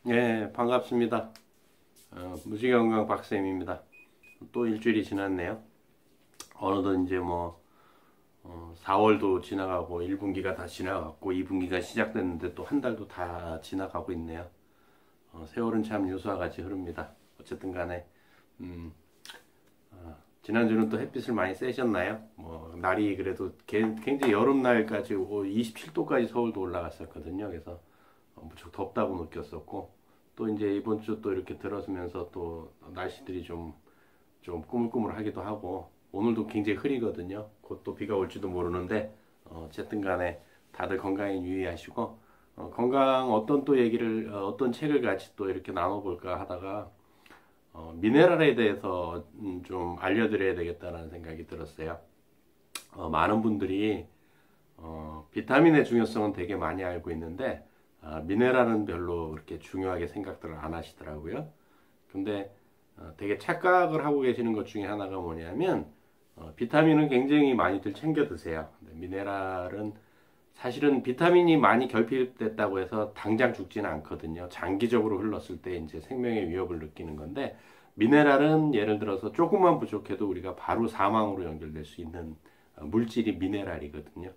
네, 반갑습니다. 무지개건강 박쌤입니다. 또 일주일이 지났네요. 어느덧 이제 4월도 지나가고 1분기가 다 지나갔고 2분기가 시작됐는데 또 한 달도 다 지나가고 있네요. 세월은 참 유수와 같이 흐릅니다. 어쨌든 간에 지난주는 또 햇빛을 많이 쐬셨나요? 날이 그래도 굉장히 여름날까지 27도까지 서울도 올라갔었거든요. 그래서 무척 덥다고 느꼈었고, 또 이제 이번 주 또 이렇게 들어서면서 또 날씨들이 좀 꾸물꾸물하기도 하고, 오늘도 굉장히 흐리거든요. 곧 또 비가 올지도 모르는데, 어쨌든 간에 다들 건강에 유의하시고, 건강 어떤 또 얘기를, 어떤 책을 같이 또 이렇게 나눠볼까 하다가, 미네랄에 대해서 좀 알려드려야 되겠다는 생각이 들었어요. 많은 분들이 비타민의 중요성은 되게 많이 알고 있는데 미네랄은 별로 그렇게 중요하게 생각들을 안 하시더라고요. 근데 되게 착각을 하고 계시는 것 중에 하나가 뭐냐면 비타민은 굉장히 많이들 챙겨 드세요. 근데 미네랄은 사실은 비타민이 많이 결핍됐다고 해서 당장 죽지는 않거든요. 장기적으로 흘렀을 때 이제 생명의 위협을 느끼는 건데 미네랄은 예를 들어서 조금만 부족해도 우리가 바로 사망으로 연결될 수 있는 물질이 미네랄이거든요.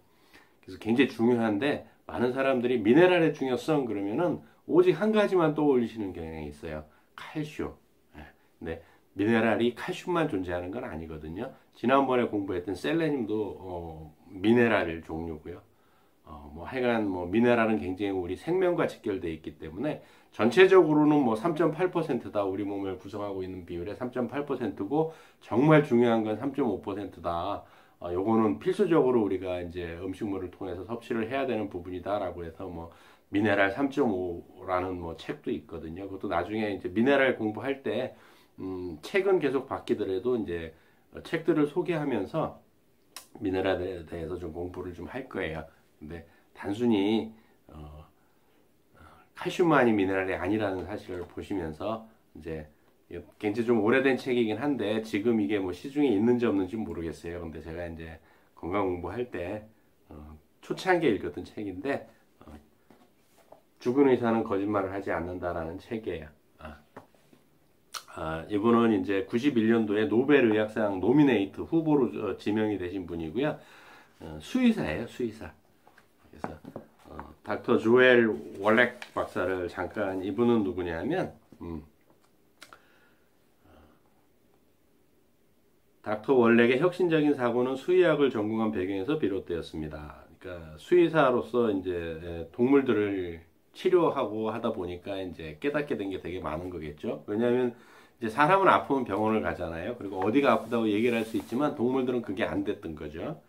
그래서 굉장히 중요한데 많은 사람들이 미네랄의 중요성 그러면은 오직 한 가지만 떠올리시는 경향이 있어요. 칼슘. 예. 근데 미네랄이 칼슘만 존재하는 건 아니거든요. 지난번에 공부했던 셀레늄도 미네랄 종류고요. 하여간 미네랄은 굉장히 우리 생명과 직결되어 있기 때문에 전체적으로는 3.8%다 우리 몸을 구성하고 있는 비율의 3.8%고 정말 중요한 건 3.5%다. 요거는 필수적으로 우리가 이제 음식물을 통해서 섭취를 해야 되는 부분이다라고 해서 미네랄 3.5라는 책도 있거든요. 그것도 나중에 이제 미네랄 공부할 때 책은 계속 바뀌더라도 이제 책들을 소개하면서 미네랄에 대해서 좀 공부를 좀 할 거예요. 근데 단순히 칼슘만이 미네랄이 아니라는 사실을 보시면서 이제 굉장히 좀 오래된 책이긴 한데 지금 이게 시중에 있는지 없는지 모르겠어요. 근데 제가 이제 건강 공부할 때 초창기에 읽었던 책인데 죽은 의사는 거짓말을 하지 않는다라는 책이에요. 이분은 이제 91년도에 노벨 의학상 노미네이트 후보로 지명이 되신 분이고요. 수의사예요, 수의사. 그래서 닥터 조엘 월렉 박사를 잠깐 이분은 누구냐면 닥터 월렉의 혁신적인 사고는 수의학을 전공한 배경에서 비롯되었습니다. 그러니까 수의사로서 이제 동물들을 치료하고 하다 보니까 이제 깨닫게 된 게 되게 많은 거겠죠. 왜냐하면 이제 사람은 아프면 병원을 가잖아요. 그리고 어디가 아프다고 얘기를 할 수 있지만 동물들은 그게 안 됐던 거죠.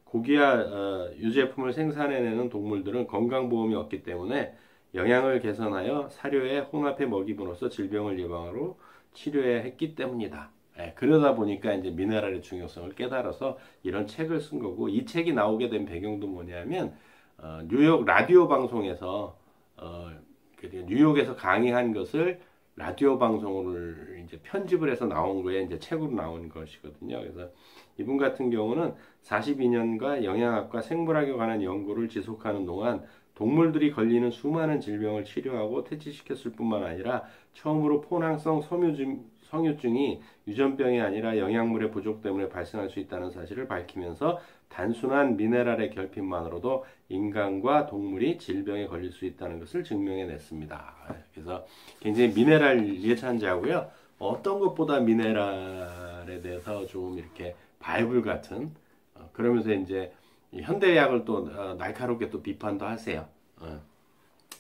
고기와 유제품을 생산해내는 동물들은 건강보험이 없기 때문에 영양을 개선하여 사료에 혼합해 먹임으로써 질병을 예방하고 치료해야 했기 때문이다. 예, 그러다 보니까 이제 미네랄의 중요성을 깨달아서 이런 책을 쓴 거고 이 책이 나오게 된 배경도 뭐냐면 뉴욕 라디오 방송에서 뉴욕에서 강의한 것을 라디오 방송을 이제 편집을 해서 나온 거에 이제 책으로 나온 것이거든요. 그래서 이분 같은 경우는 42년간 영양학과 생물학에 관한 연구를 지속하는 동안 동물들이 걸리는 수많은 질병을 치료하고 퇴치시켰을 뿐만 아니라 처음으로 포낭성 성유증이 유전병이 아니라 영양물의 부족 때문에 발생할 수 있다는 사실을 밝히면서 단순한 미네랄의 결핍만으로도 인간과 동물이 질병에 걸릴 수 있다는 것을 증명해냈습니다. 그래서 굉장히 미네랄 예찬자고요. 어떤 것보다 미네랄에 대해서 좀 이렇게 바이블 같은 그러면서 이제 현대의학을 또 날카롭게 또 비판도 하세요.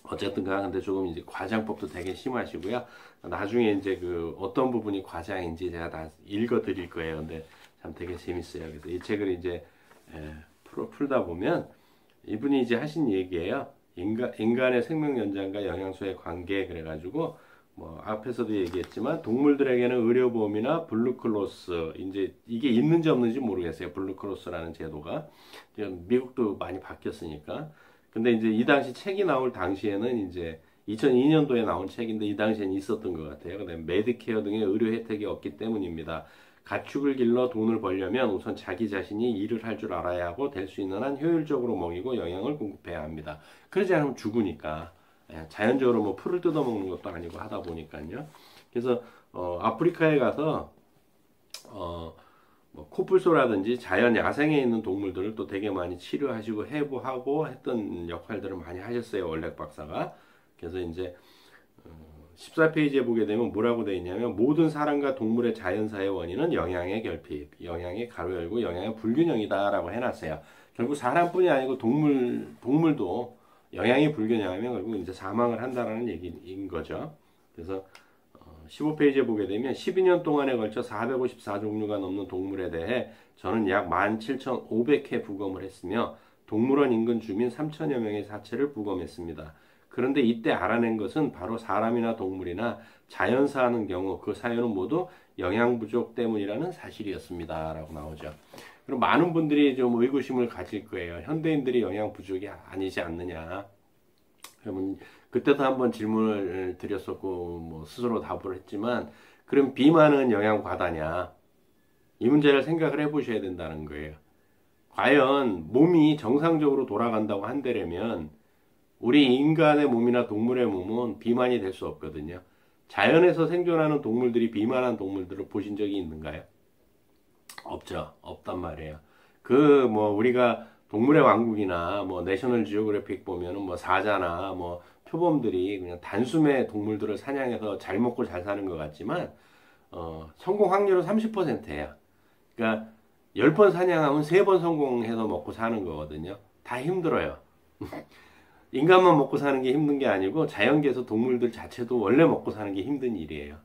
어쨌든가 근데 조금 이제 과장법도 되게 심하시고요. 나중에 이제 그 어떤 부분이 과장인지 제가 다 읽어 드릴 거예요. 근데 참 되게 재밌어요. 그래서 이 책을 이제 풀다 보면 이분이 이제 하신 얘기예요. 인간의 생명 연장과 영양소의 관계 그래가지고 앞에서도 얘기했지만 동물들에게는 의료보험이나 블루크로스 이제 이게 있는지 없는지 모르겠어요. 블루크로스라는 제도가 미국도 많이 바뀌었으니까. 근데 이제 이 당시 책이 나올 당시에는 이제 2002년도에 나온 책인데 이 당시에는 있었던 것 같아요. 그다음에 메디케어 등의 의료 혜택이 없기 때문입니다. 가축을 길러 돈을 벌려면 우선 자기 자신이 일을 할 줄 알아야 하고 될 수 있는 한 효율적으로 먹이고 영양을 공급해야 합니다. 그러지 않으면 죽으니까. 자연적으로 뭐 풀을 뜯어먹는 것도 아니고 하다 보니까요. 그래서 아프리카에 가서 뭐 코뿔소라든지 자연 야생에 있는 동물들을 또 되게 많이 치료하시고 해부하고 했던 역할들을 많이 하셨어요. 원렉 박사가. 그래서 이제 14페이지에 보게 되면 뭐라고 되어 있냐면 모든 사람과 동물의 자연사의 원인은 영양의 결핍, 영양의 가로 열고 영양의 불균형이다라고 해놨어요. 결국 사람뿐이 아니고 동물도 영양이 불균형하면 결국 이제 사망을 한다라는 얘기인 거죠. 그래서 15페이지에 보게 되면 12년 동안에 걸쳐 454종류가 넘는 동물에 대해 저는 약 17,500회 부검을 했으며 동물원 인근 주민 3천여 명의 사체를 부검했습니다. 그런데 이때 알아낸 것은 바로 사람이나 동물이나 자연사 하는 경우 그 사유는 모두 영양 부족 때문이라는 사실이었습니다. 라고 나오죠. 그럼 많은 분들이 좀 의구심을 가질 거예요. 현대인들이 영양 부족이 아니지 않느냐. 그러면 그때도 한번 질문을 드렸었고 뭐 스스로 답을 했지만 그럼 비만은 영양 과다냐? 이 문제를 생각을 해보셔야 된다는 거예요. 과연 몸이 정상적으로 돌아간다고 한다면 우리 인간의 몸이나 동물의 몸은 비만이 될 수 없거든요. 자연에서 생존하는 동물들이 비만한 동물들을 보신 적이 있는가요? 없죠. 없단 말이에요. 뭐 우리가 동물의 왕국이나 뭐 내셔널 지오그래픽 보면은 뭐 사자나 뭐 표범들이 그냥 단숨에 동물들을 사냥해서 잘 먹고 잘 사는 것 같지만 성공 확률은 30%예요. 그러니까 10번 사냥하면 3번 성공해서 먹고 사는 거거든요. 다 힘들어요. 인간만 먹고 사는 게 힘든 게 아니고 자연계에서 동물들 자체도 원래 먹고 사는 게 힘든 일이에요.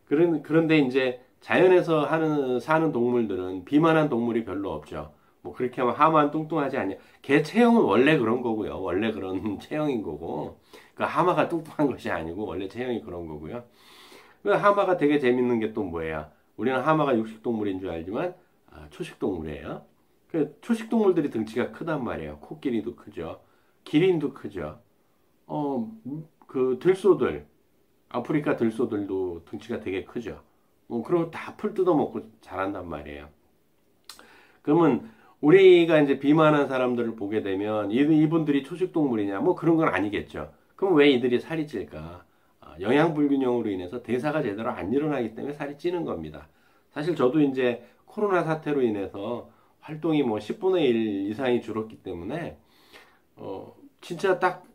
그런데 이제 자연에서 사는 동물들은 비만한 동물이 별로 없죠. 뭐 그렇게 하면 하마는 뚱뚱하지 않냐. 걔 체형은 원래 그런 거고요. 원래 그런 체형인 거고. 그 하마가 뚱뚱한 것이 아니고 원래 체형이 그런 거고요. 그 하마가 되게 재밌는 게 또 뭐예요? 우리는 하마가 육식동물인 줄 알지만 초식동물이에요. 그 초식동물들이 등치가 크단 말이에요. 코끼리도 크죠. 기린도 크죠. 그 들소들, 아프리카 들소들도 등치가 되게 크죠. 그리고 다 풀 뜯어먹고 자란단 말이에요. 그러면 우리가 이제 비만한 사람들을 보게 되면 이분들이 초식동물이냐? 뭐 그런 건 아니겠죠. 그럼 왜 이들이 살이 찔까? 영양 불균형으로 인해서 대사가 제대로 안 일어나기 때문에 살이 찌는 겁니다. 사실 저도 이제 코로나 사태로 인해서 활동이 뭐 10분의 1 이상이 줄었기 때문에 진짜 딱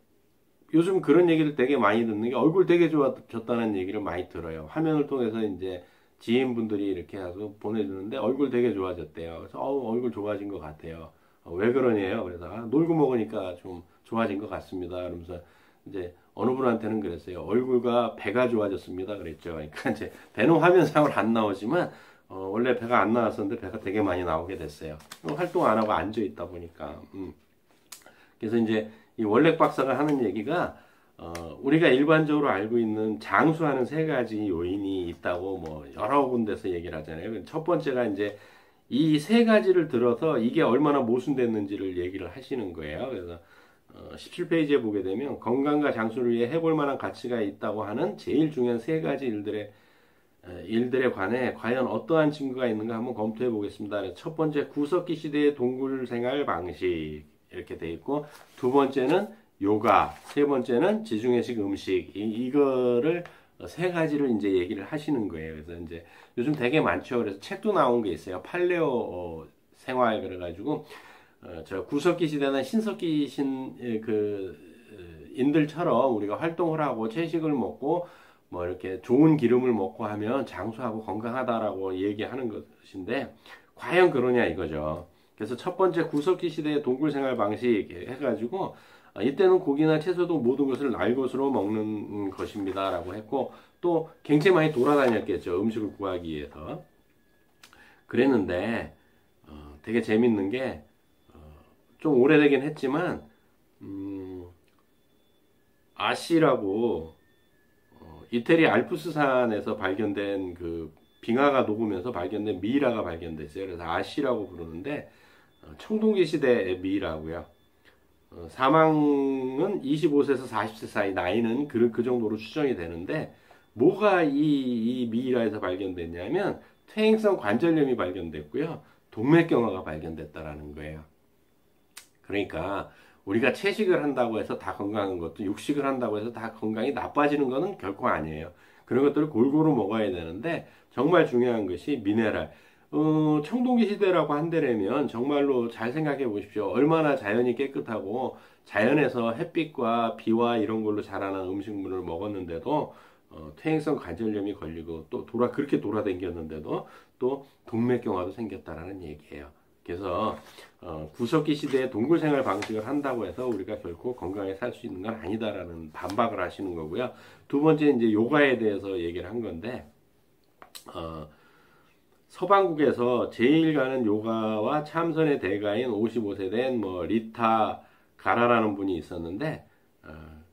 요즘 그런 얘기를 되게 많이 듣는 게 얼굴 되게 좋아졌다는 얘기를 많이 들어요. 화면을 통해서 이제 지인분들이 이렇게 해서 보내주는데 얼굴 되게 좋아졌대요. 그래서 얼굴 좋아진 것 같아요. 왜 그러냐요? 그래서 놀고 먹으니까 좀 좋아진 것 같습니다. 그러면서 이제 어느 분한테는 그랬어요. 얼굴과 배가 좋아졌습니다. 그랬죠. 그러니까 이제 배는 화면상으로 안 나오지만 원래 배가 안 나왔었는데 배가 되게 많이 나오게 됐어요. 활동 안 하고 앉아 있다 보니까. 그래서 이제 이 원렉 박사가 하는 얘기가 우리가 일반적으로 알고 있는 장수하는 3가지 요인이 있다고 뭐 여러 군데서 얘기를 하잖아요. 첫 번째가 이제 이 3가지를 들어서 이게 얼마나 모순됐는지를 얘기를 하시는 거예요. 그래서 17페이지에 보게 되면 건강과 장수를 위해 해볼 만한 가치가 있다고 하는 제일 중요한 3가지 일들에 관해 과연 어떠한 증거가 있는가 한번 검토해 보겠습니다. 첫 번째, 구석기 시대의 동굴 생활 방식 이렇게 돼 있고, 두 번째는 요가, 세 번째는 지중해식 음식. 이거를 3가지를 이제 얘기를 하시는 거예요. 그래서 이제 요즘 되게 많죠. 그래서 책도 나온 게 있어요. 팔레오 생활 그래가지고 저 구석기 시대나 신석기 인들처럼 우리가 활동을 하고 채식을 먹고 뭐 이렇게 좋은 기름을 먹고 하면 장수하고 건강하다라고 얘기하는 것인데 과연 그러냐 이거죠. 그래서 첫 번째 구석기 시대의 동굴 생활 방식 해가지고 이때는 고기나 채소도 모든 것을 날 것으로 먹는 것입니다라고 했고, 또 굉장히 많이 돌아다녔겠죠. 음식을 구하기 위해서. 그랬는데 되게 재밌는 게 좀 오래되긴 했지만 아시라고 이태리 알프스산에서 발견된 그 빙하가 녹으면서 발견된 미이라가 발견됐어요. 그래서 아시라고 부르는데 청동기 시대의 미이라고요. 사망은 25세에서 40세 사이, 나이는 그 정도로 추정이 되는데 뭐가 이 미이라에서 발견됐냐면 퇴행성 관절염이 발견됐고요. 동맥경화가 발견됐다라는 거예요. 그러니까 우리가 채식을 한다고 해서 다 건강한 것도, 육식을 한다고 해서 다 건강이 나빠지는 것은 결코 아니에요. 그런 것들을 골고루 먹어야 되는데, 정말 중요한 것이 미네랄. 청동기 시대라고 한다면 정말로 잘 생각해 보십시오. 얼마나 자연이 깨끗하고 자연에서 햇빛과 비와 이런 걸로 자라는 음식물을 먹었는데도 퇴행성 관절염이 걸리고 또 그렇게 돌아다녔는데도 또 동맥경화도 생겼다라는 얘기예요. 그래서 구석기 시대에 동굴 생활 방식을 한다고 해서 우리가 결코 건강하게 살 수 있는 건 아니다라는 반박을 하시는 거고요. 두 번째 이제 요가에 대해서 얘기를 한 건데 서방국에서 제일 가는 요가와 참선의 대가인 55세 된 뭐 리타 가라라는 분이 있었는데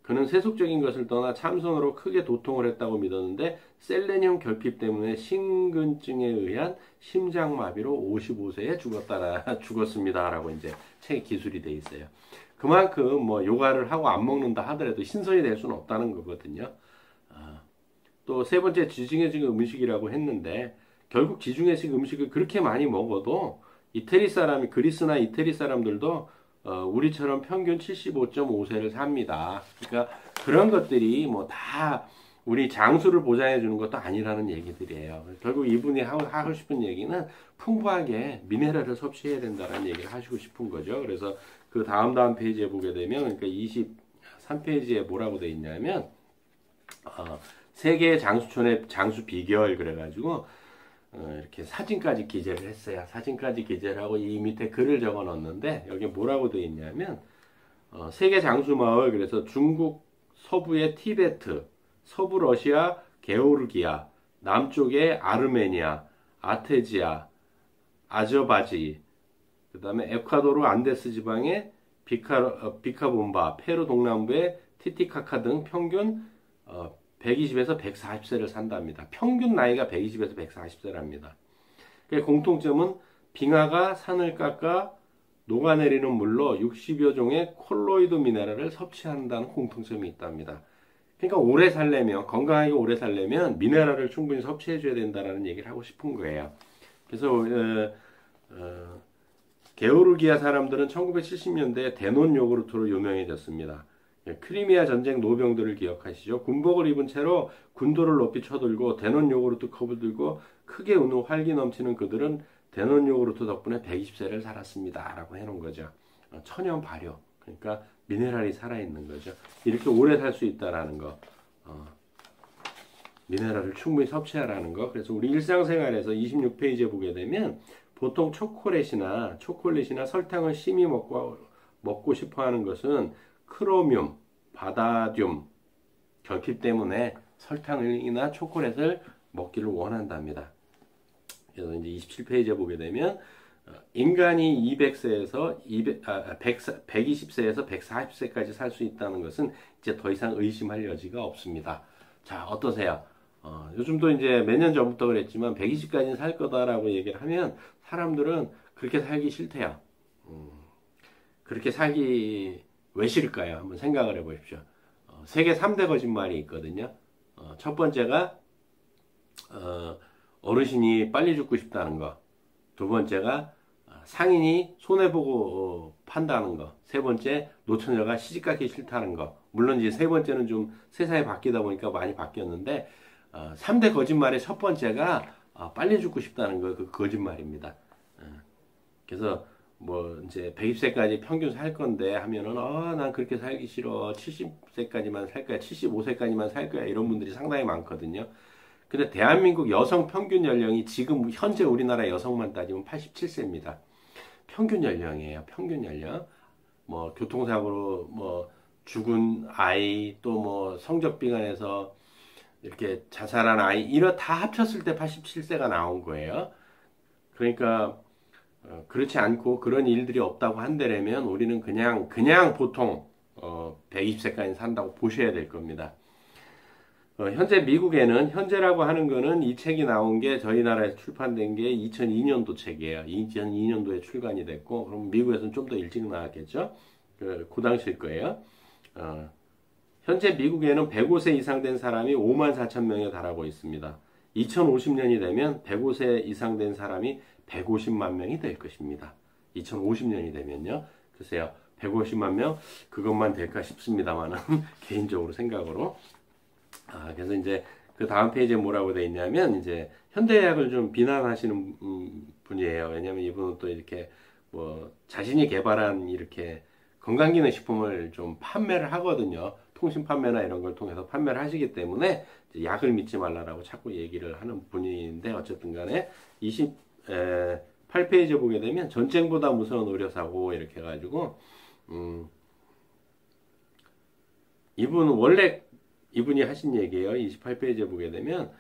그는 세속적인 것을 떠나 참선으로 크게 도통을 했다고 믿었는데 셀레늄 결핍 때문에 심근증에 의한 심장마비로 55세에 죽었습니다라고 이제 책에 기술이 돼 있어요. 그만큼 뭐 요가를 하고 안 먹는다 하더라도 신선이 될 수는 없다는 거거든요. 또 세 번째 지중해식 음식이라고 했는데 결국 지중해식 음식을 그렇게 많이 먹어도 그리스나 이태리 사람들도 우리처럼 평균 75.5세를 삽니다. 그러니까 그런 것들이 뭐 다 우리 장수를 보장해 주는 것도 아니라는 얘기들이에요. 결국 이분이 하고 싶은 얘기는 풍부하게 미네랄을 섭취해야 된다는 얘기를 하시고 싶은 거죠. 그래서 그 다음 페이지에 보게 되면, 그러니까 23페이지에 뭐라고 돼 있냐면 세계 장수촌의 장수 비결 그래가지고 이렇게 사진까지 기재를 했어요. 사진까지 기재를 하고 이 밑에 글을 적어 넣었는데 여기 뭐라고 되어 있냐면 세계 장수 마을, 그래서 중국 서부의 티베트, 서부 러시아 게오르기아, 남쪽의 아르메니아, 아테지아, 아저바지, 그 다음에 에콰도르 안데스 지방의 비카본바, 페루 동남부의 티티카카 등 평균 120에서 140세를 산답니다. 평균 나이가 120에서 140세랍니다. 그 공통점은 빙하가 산을 깎아 녹아내리는 물로 60여 종의 콜로이드 미네랄을 섭취한다는 공통점이 있답니다. 그러니까 오래 살려면, 건강하게 오래 살려면 미네랄을 충분히 섭취해 줘야 된다는 얘기를 하고 싶은 거예요. 그래서 게오르기아 사람들은 1970년대에 데논 요구르트로 유명해졌습니다. 크리미아 전쟁 노병들을 기억하시죠? 군복을 입은 채로 군도를 높이 쳐들고 데논 요구르트 컵을 들고 크게 우는 활기 넘치는 그들은 데논 요구르트 덕분에 120세를 살았습니다. 라고 해놓은 거죠. 천연 발효. 그러니까 미네랄이 살아있는 거죠. 이렇게 오래 살 수 있다라는 거. 미네랄을 충분히 섭취하라는 거. 그래서 우리 일상생활에서 26페이지에 보게 되면 보통 초콜릿이나 설탕을 심히 먹고 싶어 하는 것은 크로뮴, 바다듐 결핍 때문에 설탕이나 초콜릿을 먹기를 원한답니다. 그래서 이제 27페이지에 보게 되면 인간이 120세에서 140세까지 살 수 있다는 것은 이제 더 이상 의심할 여지가 없습니다. 자, 어떠세요? 요즘도 이제 몇 년 전부터 그랬지만 120까지는 살 거다라고 얘기를 하면 사람들은 그렇게 살기 싫대요. 그렇게 살기 왜 싫을까요? 한번 생각을 해보십시오. 세계 3대 거짓말이 있거든요. 첫 번째가 어르신이 빨리 죽고 싶다는 거. 두 번째가 상인이 손해보고 판다는 거. 세 번째, 노처녀가 시집가기 싫다는 거. 물론 이제 세 번째는 좀 세상이 바뀌다 보니까 많이 바뀌었는데 3대 거짓말의 첫 번째가 빨리 죽고 싶다는 거, 그 거짓말입니다. 그래서 뭐 이제 120세까지 평균 살 건데 하면은 난 그렇게 살기 싫어. 70세까지만 살 거야. 75세까지만 살 거야. 이런 분들이 상당히 많거든요. 근데 대한민국 여성 평균 연령이 지금 현재 우리나라 여성만 따지면 87세입니다. 평균 연령이에요. 평균 연령. 뭐 교통사고로 뭐 죽은 아이, 또 뭐 성적비관에서 이렇게 자살한 아이, 이런 다 합쳤을 때 87세가 나온 거예요. 그러니까 그렇지 않고 그런 일들이 없다고 한다면 우리는 그냥 보통 120세까지 산다고 보셔야 될 겁니다. 현재 미국에는, 현재라고 하는 거는 이 책이 나온 게 저희 나라에서 출판된 게 2002년도 책이에요. 2002년도에 출간이 됐고, 그럼 미국에서는 좀 더 일찍 나왔겠죠? 그 당시일 거예요. 현재 미국에는 105세 이상 된 사람이 54,000명에 달하고 있습니다. 2050년이 되면 105세 이상 된 사람이 150만 명이 될 것입니다. 2050년이 되면요. 글쎄요. 150만 명 그것만 될까 싶습니다만은 개인적으로 생각으로. 그래서 이제 그 다음 페이지에 뭐라고 돼 있냐면 이제 현대의학을 좀 비난하시는 분이에요. 왜냐면 이분은 또 이렇게 뭐 자신이 개발한 이렇게 건강기능식품을 좀 판매를 하거든요. 통신 판매나 이런 걸 통해서 판매를 하시기 때문에 이제 약을 믿지 말라라고 자꾸 얘기를 하는 분인데 어쨌든 간에 28페이지 보게 되면 전쟁보다 무서운 의료사고 이렇게 해가지고 이분이 하신 얘기예요. 28페이지에 보게 되면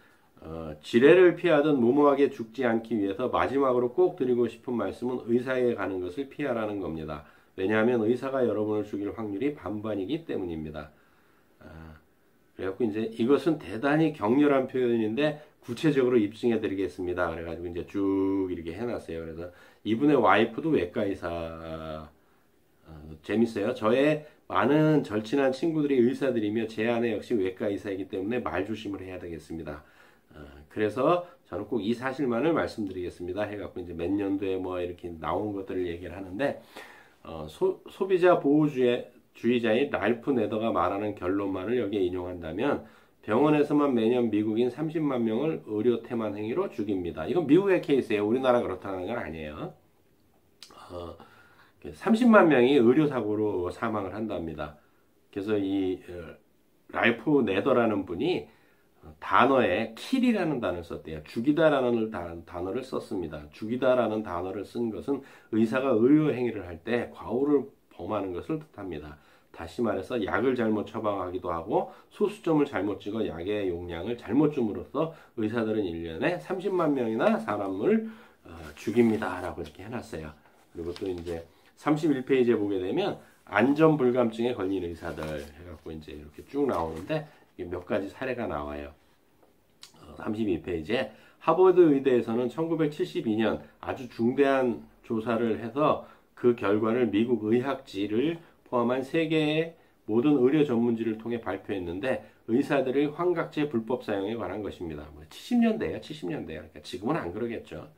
지뢰를 피하든 무모하게 죽지 않기 위해서 마지막으로 꼭 드리고 싶은 말씀은 의사에게 가는 것을 피하라는 겁니다. 왜냐하면 의사가 여러분을 죽일 확률이 반반이기 때문입니다. 그래갖고 이제 이것은 대단히 격렬한 표현인데 구체적으로 입증해 드리겠습니다. 그래가지고 이제 쭉 이렇게 해놨어요. 그래서 이분의 와이프도 외과 의사. 재밌어요. 저의 많은 절친한 친구들이 의사들이며 제 아내 역시 외과 의사이기 때문에 말 조심을 해야 되겠습니다. 그래서 저는 꼭 이 사실만을 말씀드리겠습니다. 해갖고 이제 몇 년도에 뭐 이렇게 나온 것들을 얘기를 하는데 소비자 보호주의자인 랄프 네더가 말하는 결론만을 여기에 인용한다면 병원에서만 매년 미국인 30만 명을 의료 태만 행위로 죽입니다. 이건 미국의 케이스예요. 우리나라 그렇다는 건 아니에요. 30만 명이 의료사고로 사망을 한답니다. 그래서 이 랄프 네더라는 분이 단어에 킬이라는 단어를 썼대요. 죽이다라는 단어를 썼습니다. 죽이다라는 단어를 쓴 것은 의사가 의료 행위를 할 때 과오를 범하는 것을 뜻합니다. 다시 말해서 약을 잘못 처방하기도 하고 소수점을 잘못 찍어 약의 용량을 잘못 줌으로써 의사들은 1년에 30만 명이나 사람을 죽입니다. 라고 이렇게 해놨어요. 그리고 또 이제 31페이지에 보게 되면 안전불감증에 걸린 의사들 해갖고 이제 이렇게 쭉 나오는데 몇 가지 사례가 나와요. 32페이지에 하버드 의대에서는 1972년 아주 중대한 조사를 해서 그 결과를 미국 의학지를 포함한 세계의 모든 의료 전문지를 통해 발표했는데 의사들의 환각제 불법 사용에 관한 것입니다. 70년대예요. 70년대예요. 그러니까 지금은 안 그러겠죠.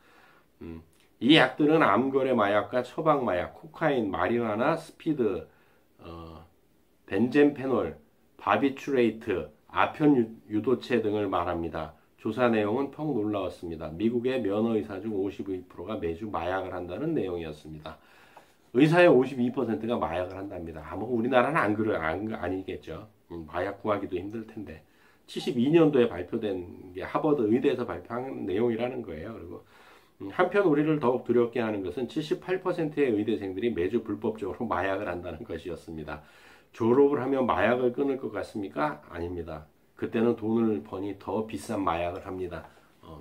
이 약들은 암거래 마약과 처방 마약, 코카인, 마리화나, 스피드, 벤젠페놀, 바비추레이트, 아편 유도체 등을 말합니다. 조사 내용은 퍽 놀라웠습니다. 미국의 면허의사 중 52%가 매주 마약을 한다는 내용이었습니다. 의사의 52%가 마약을 한답니다. 뭐 우리나라는 아니겠죠. 마약 구하기도 힘들 텐데. 72년도에 발표된 게 하버드 의대에서 발표한 내용이라는 거예요. 그리고 한편 우리를 더욱 두렵게 하는 것은 78%의 의대생들이 매주 불법적으로 마약을 한다는 것이었습니다. 졸업을 하면 마약을 끊을 것 같습니까? 아닙니다. 그때는 돈을 버니 더 비싼 마약을 합니다.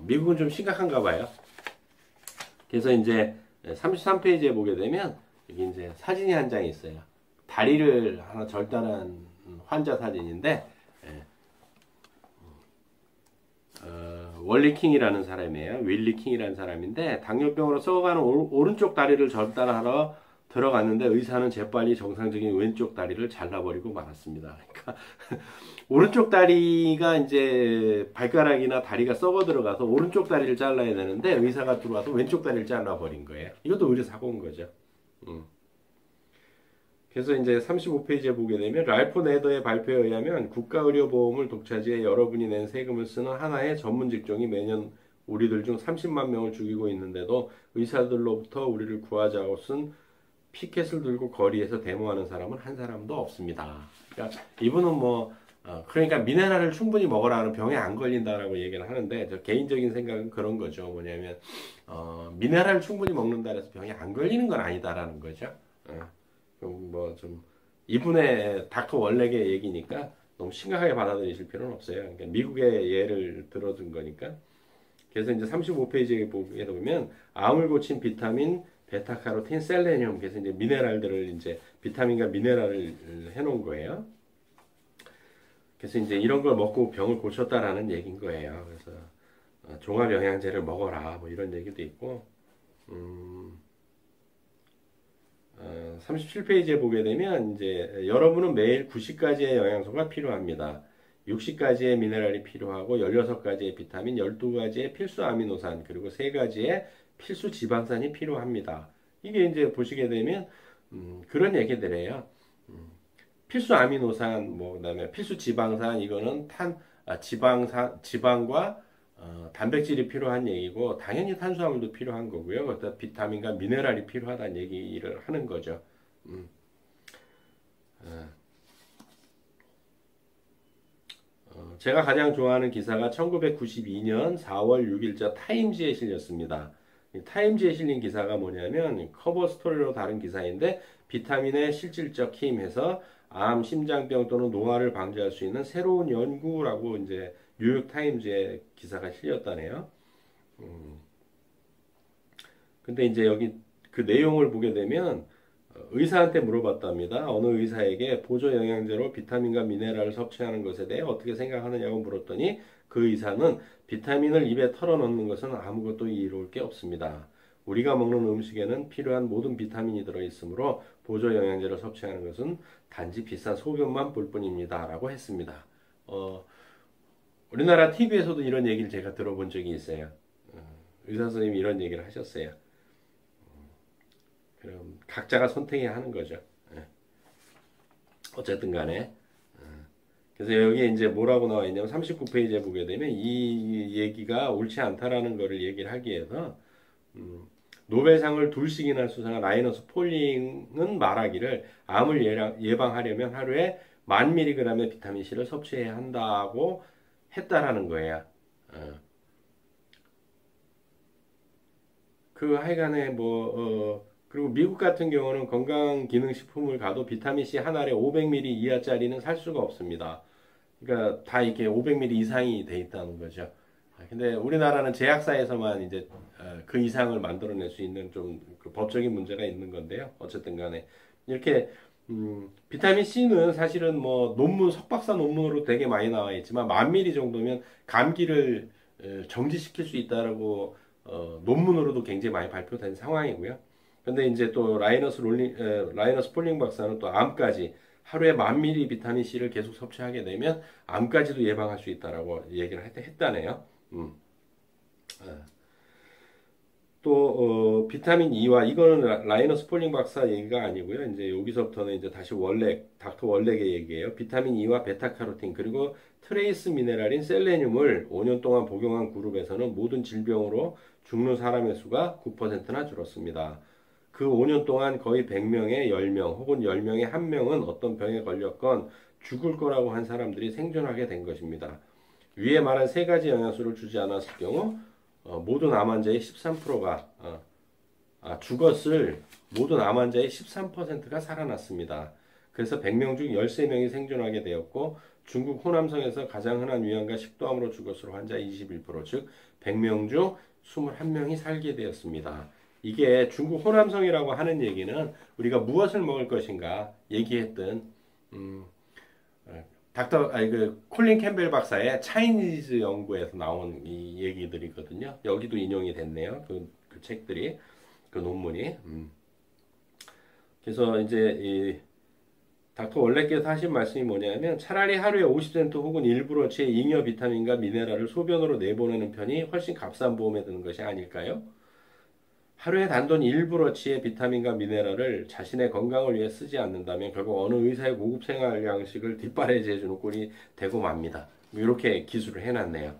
미국은 좀 심각한가 봐요. 그래서 이제 33페이지에 보게 되면 여기 이제 사진이 한 장 있어요. 다리를 하나 절단한 환자 사진인데 월리킹이라는 사람이에요. 윌리킹이라는 사람인데 당뇨병으로 썩어가는 오른쪽 다리를 절단하러 들어갔는데 의사는 재빨리 정상적인 왼쪽 다리를 잘라버리고 말았습니다. 그러니까 오른쪽 다리가 이제 발가락이나 다리가 썩어 들어가서 오른쪽 다리를 잘라야 되는데 의사가 들어와서 왼쪽 다리를 잘라버린 거예요. 이것도 의료 사고인 거죠. 그래서 이제 35페이지에 보게 되면 랄프 네더의 발표에 의하면 국가의료보험을 독차지해 여러분이 낸 세금을 쓰는 하나의 전문 직종이 매년 우리들 중 30만 명을 죽이고 있는데도 의사들로부터 우리를 구하자고 쓴 피켓을 들고 거리에서 데모하는 사람은 한 사람도 없습니다. 그러니까 이분은 그러니까 미네랄을 충분히 먹으라는 병에 안 걸린다라고 얘기를 하는데 저 개인적인 생각은 그런 거죠. 뭐냐면 미네랄을 충분히 먹는다 해서 병에 안 걸리는 건 아니다라는 거죠. 좀 이분의 닥터 월렉의 얘기니까 너무 심각하게 받아들이실 필요는 없어요. 그러니까 미국의 예를 들어준 거니까. 그래서 이제 35페이지에 보게 되면 암을 고친 비타민, 베타카로틴, 셀레늄, 그래서 이제 미네랄들을 이제 비타민과 미네랄을 해놓은 거예요. 그래서 이제 이런 걸 먹고 병을 고쳤다라는 얘기인 거예요. 그래서 종합 영양제를 먹어라 뭐 이런 얘기도 있고. 37페이지에 보게 되면 이제 여러분은 매일 90가지의 영양소가 필요합니다. 60가지의 미네랄이 필요하고 16가지의 비타민, 12가지의 필수 아미노산, 그리고 3가지의 필수 지방산이 필요합니다. 이게 이제 보시게 되면 그런 얘기들이에요. 필수 아미노산, 뭐, 그다음에 필수 지방산, 이거는 지방과 단백질이 필요한 얘기고, 당연히 탄수화물도 필요한 거고요. 그다음 비타민과 미네랄이 필요하다는 얘기를 하는 거죠. 음, 제가 가장 좋아하는 기사가 1992년 4월 6일자 타임지에 실렸습니다. 이 타임지에 실린 기사가 뭐냐면 커버 스토리로 다룬 기사인데 비타민의 실질적 힘에서 암, 심장병 또는 노화를 방지할 수 있는 새로운 연구라고 이제 뉴욕 타임즈에 기사가 실렸다네요. 근데 이제 여기 그 내용을 보게 되면 의사한테 물어봤답니다. 어느 의사에게 보조 영양제로 비타민과 미네랄을 섭취하는 것에 대해 어떻게 생각하느냐고 물었더니 그 의사는 비타민을 입에 털어넣는 것은 아무것도 이로울 게 없습니다. 우리가 먹는 음식에는 필요한 모든 비타민이 들어있으므로 보조 영양제를 섭취하는 것은 단지 비싼 소변만 볼 뿐입니다. 라고 했습니다. 우리나라 TV에서도 이런 얘기를 제가 들어본 적이 있어요. 의사 선생님이 이런 얘기를 하셨어요. 그럼 각자가 선택해야 하는 거죠. 예. 어쨌든 간에. 그래서 여기에 이제 뭐라고 나와 있냐면 39페이지에 보게 되면 이 얘기가 옳지 않다라는 거를 얘기를 하기 위해서 노벨상을 둘씩이나 수상한 라이너스 폴링은 말하기를 암을 예방하려면 하루에 1000mg의 비타민 C를 섭취해야 한다고 했다라는 거예요. 어. 그 하여간에 그리고 미국 같은 경우는 건강기능식품을 가도 비타민 C 한 알에 500ml 이하짜리는 살 수가 없습니다. 그러니까 다 이게 500ml 이상이 돼 있다는 거죠. 근데 우리나라는 제약사에서만 이제 그 이상을 만들어낼 수 있는 좀그 법적인 문제가 있는 건데요. 어쨌든 간에 이렇게 비타민 C는 사실은 뭐 석박사 논문으로 되게 많이 나와 있지만 10,000ml 정도면 감기를 정지시킬 수 있다라고 논문으로도 굉장히 많이 발표된 상황이고요. 근데 이제 또 라이너스 폴링 박사는 또 암까지 하루에 10,000ml 비타민 C를 계속 섭취하게 되면 암까지도 예방할 수 있다라고 얘기를 했다네요. 음. 또 비타민 E와 이거는 라이너스 폴링 박사 얘기가 아니고요. 이제 여기서부터는 이제 다시 닥터 월렉의 얘기예요. 비타민 E와 베타카로틴 그리고 트레이스 미네랄인 셀레늄을 5년 동안 복용한 그룹에서는 모든 질병으로 죽는 사람의 수가 9%나 줄었습니다. 그 5년 동안 거의 100명에 10명 혹은 10명에 1명은 어떤 병에 걸렸건 죽을 거라고 한 사람들이 생존하게 된 것입니다. 위에 말한 세 가지 영양소를 주지 않았을 경우 모든 암 환자의 13%가 죽었을 모든 암 환자의 13%가 살아났습니다. 그래서 100명 중 13명이 생존하게 되었고 중국 호남성에서 가장 흔한 위암과 식도암으로 죽었을 환자 21%, 즉 100명 중 21명이 살게 되었습니다. 이게 중국 호남성이라고 하는 얘기는 우리가 무엇을 먹을 것인가 얘기했던 콜린 캠벨 박사의 차이니즈 연구에서 나온 이 얘기들이거든요. 여기도 인용이 됐네요. 그 책들이, 그 논문이. 그래서 이제 이 닥터 월렛께서 하신 말씀이 뭐냐면 차라리 하루에 50센트 혹은 일부러치의 잉여 비타민과 미네랄을 소변으로 내보내는 편이 훨씬 값싼 보험에 드는 것이 아닐까요? 하루에 단돈 일부러치의 비타민과 미네랄을 자신의 건강을 위해 쓰지 않는다면 결국 어느 의사의 고급 생활 양식을 뒷바라지해주는 꼴이 되고 맙니다. 이렇게 기술을 해놨네요.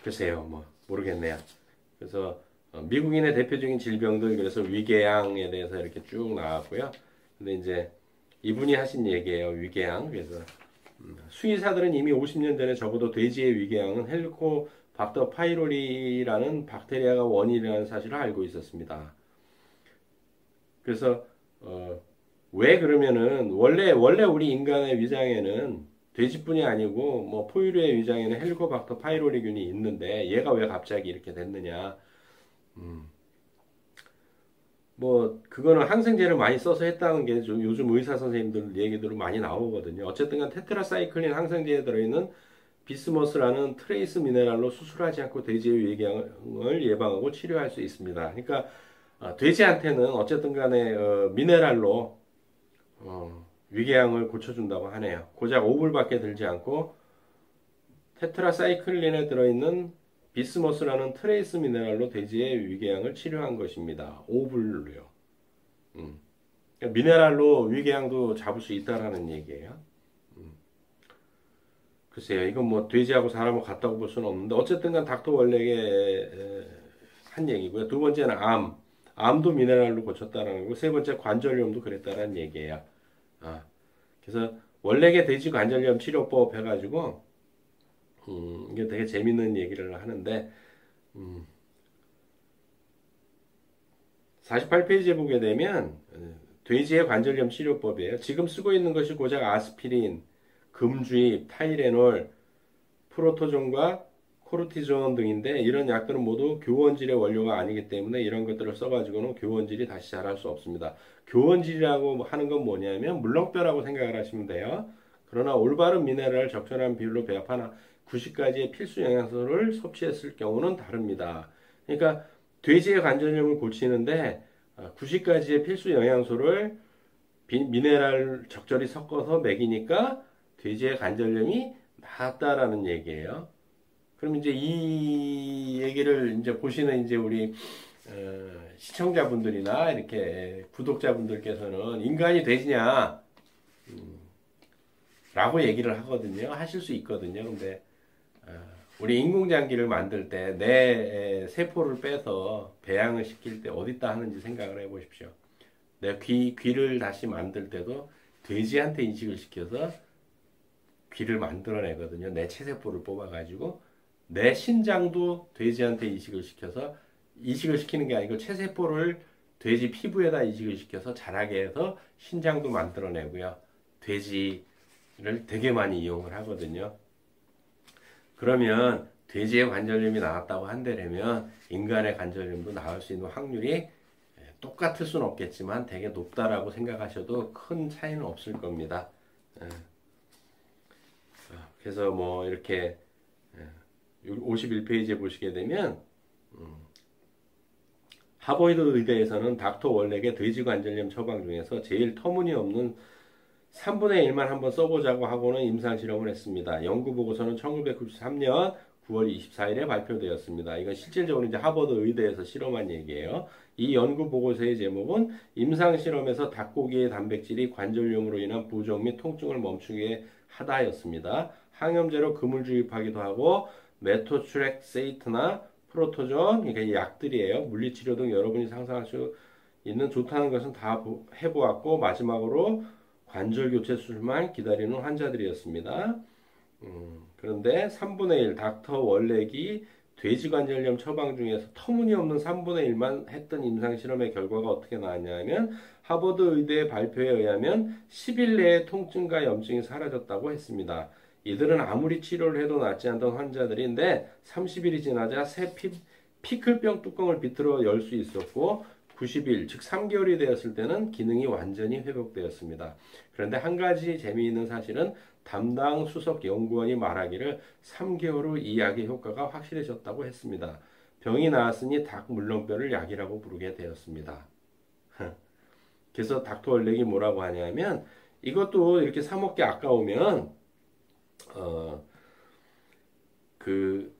글쎄요, 모르겠네요. 그래서 미국인의 대표적인 질병들 그래서 위궤양에 대해서 이렇게 쭉 나왔고요. 근데 이제 이분이 하신 얘기예요, 위궤양. 그래서 수의사들은 이미 50년 전에 적어도 돼지의 위궤양은 헬리코박터 파이로리라는 박테리아가 원인이라는 사실을 알고 있었습니다. 그래서 왜 그러면은 원래 우리 인간의 위장에는 돼지뿐이 아니고 포유류의 위장에는 헬리코박터 파이로리균이 있는데 얘가 왜 갑자기 이렇게 됐느냐? 그거는 항생제를 많이 써서 했다는 게 요즘 의사 선생님들 얘기들로 많이 나오거든요. 어쨌든 간 테트라사이클린 항생제에 들어있는 비스머스라는 트레이스 미네랄로 수술하지 않고 돼지의 위궤양을 예방하고 치료할 수 있습니다. 그러니까 돼지한테는 어쨌든 간에 미네랄로 위궤양을 고쳐준다고 하네요. 고작 5불밖에 들지 않고 테트라사이클린에 들어있는 비스머스라는 트레이스 미네랄로 돼지의 위궤양을 치료한 것입니다. 5불로요. 그러니까 미네랄로 위궤양도 잡을 수 있다라는 얘기예요. 글쎄요, 이건 뭐 돼지하고 사람하고 같다고 볼 수는 없는데 어쨌든 간 닥터 월렉의 한 얘기고요. 두 번째는 암도 미네랄로 고쳤다라는 거고, 세 번째 관절염도 그랬다라는 얘기예요. 아, 그래서 월렉의 돼지 관절염 치료법 해가지고 이게 되게 재밌는 얘기를 하는데 48페이지에 보게 되면 돼지의 관절염 치료법이에요. 지금 쓰고 있는 것이 고작 아스피린, 금주입, 타이레놀, 프로토존과 코르티존 등인데 이런 약들은 모두 교원질의 원료가 아니기 때문에 이런 것들을 써가지고는 교원질이 다시 자랄 수 없습니다. 교원질이라고 하는 건 뭐냐면 물렁뼈라고 생각을 하시면 돼요. 그러나 올바른 미네랄을 적절한 비율로 배합하나 90가지의 필수 영양소를 섭취했을 경우는 다릅니다. 그러니까 돼지의 관절염을 고치는데 90가지의 필수 영양소를 미네랄 적절히 섞어서 먹이니까 돼지의 관절염이 나았다라는 얘기예요. 그럼 이제 이 얘기를 이제 보시는 이제 우리 시청자분들이나 이렇게 구독자분들께서는 인간이 돼지냐 라고 얘기를 하거든요. 하실 수 있거든요. 근데 우리 인공장기를 만들 때 내 세포를 빼서 배양을 시킬 때 어디다 하는지 생각을 해보십시오. 내 귀를 다시 만들 때도 돼지한테 이식을 시켜서 귀를 만들어내거든요. 내 체세포를 뽑아가지고 내 신장도 돼지한테 이식을 시켜서 이식을 시키는 게 아니고 체세포를 돼지 피부에다 이식을 시켜서 자라게 해서 신장도 만들어내고요. 돼지를 되게 많이 이용을 하거든요. 그러면 돼지의 관절염이 나왔다고 한다면 인간의 관절염도 나올 수 있는 확률이 똑같을 수는 없겠지만 되게 높다라고 생각하셔도 큰 차이는 없을 겁니다. 그래서 뭐 이렇게 51페이지에 보시게 되면 하버드 의대에서는 닥터 월렉의 돼지 관절염 처방 중에서 제일 터무니없는 3분의 1만 한번 써보자고 하고는 임상실험을 했습니다. 연구 보고서는 1993년 9월 24일에 발표되었습니다. 이건 실질적으로 이제 하버드 의대에서 실험한 얘기예요. 이 연구 보고서의 제목은 임상실험에서 닭고기의 단백질이 관절염으로 인한 부종 및 통증을 멈추게 하다였습니다. 항염제로 금을 주입하기도 하고 메토트렉세이트나 프로토존, 이게 약들이에요. 물리치료 등 여러분이 상상할 수 있는 좋다는 것은 다 해보았고 마지막으로 관절교체 수술만 기다리는 환자들이었습니다. 그런데 3분의 1 닥터 월렉이 돼지관절염 처방 중에서 터무니없는 3분의 1만 했던 임상실험의 결과가 어떻게 나왔냐면 하버드 의대의 발표에 의하면 10일 내에 통증과 염증이 사라졌다고 했습니다. 이들은 아무리 치료를 해도 낫지 않던 환자들인데 30일이 지나자 새 피클병 뚜껑을 비틀어 열 수 있었고 90일, 즉 3개월이 되었을 때는 기능이 완전히 회복되었습니다. 그런데 한 가지 재미있는 사실은 담당 수석 연구원이 말하기를 3개월 후 이 약의 효과가 확실해졌다고 했습니다. 병이 나았으니 닭 물렁뼈를 약이라고 부르게 되었습니다. 그래서 닥터 월렉이 뭐라고 하냐면 이것도 이렇게 사 먹기 아까우면 그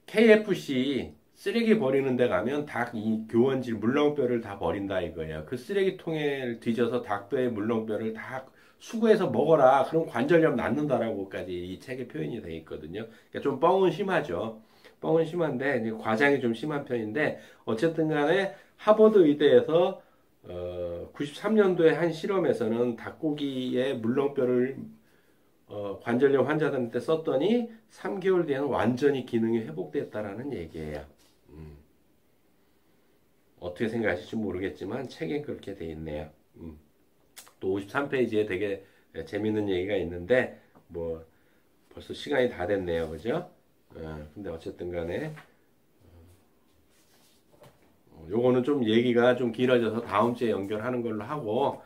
KFC 쓰레기 버리는 데 가면 닭 이 교원질 물렁뼈를 다 버린다 이거예요. 그 쓰레기통에 뒤져서 닭뼈의 물렁뼈를 다 수거해서 먹어라. 그럼 관절염 낫는다라고까지 이 책에 표현이 되어 있거든요. 그러니까 좀 뻥은 심하죠. 뻥은 심한데 이제 과장이 좀 심한 편인데 어쨌든 간에 하버드 의대에서 93년도에 한 실험에서는 닭고기의 물렁뼈를 관절염 환자들한테 썼더니 3개월 뒤에는 완전히 기능이 회복됐다라는 얘기예요. 어떻게 생각하실지 모르겠지만 책엔 그렇게 돼 있네요. 또 53페이지에 되게 재밌는 얘기가 있는데 뭐 벌써 시간이 다 됐네요. 그죠? 근데 어쨌든 간에 요거는 좀 얘기가 좀 길어져서 다음 주에 연결하는 걸로 하고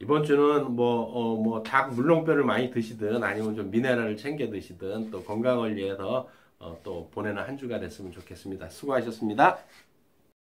이번 주는 뭐 닭 물렁뼈를 많이 드시든 아니면 좀 미네랄을 챙겨 드시든 또 건강을 위해서 또 보내는 한 주가 됐으면 좋겠습니다. 수고하셨습니다.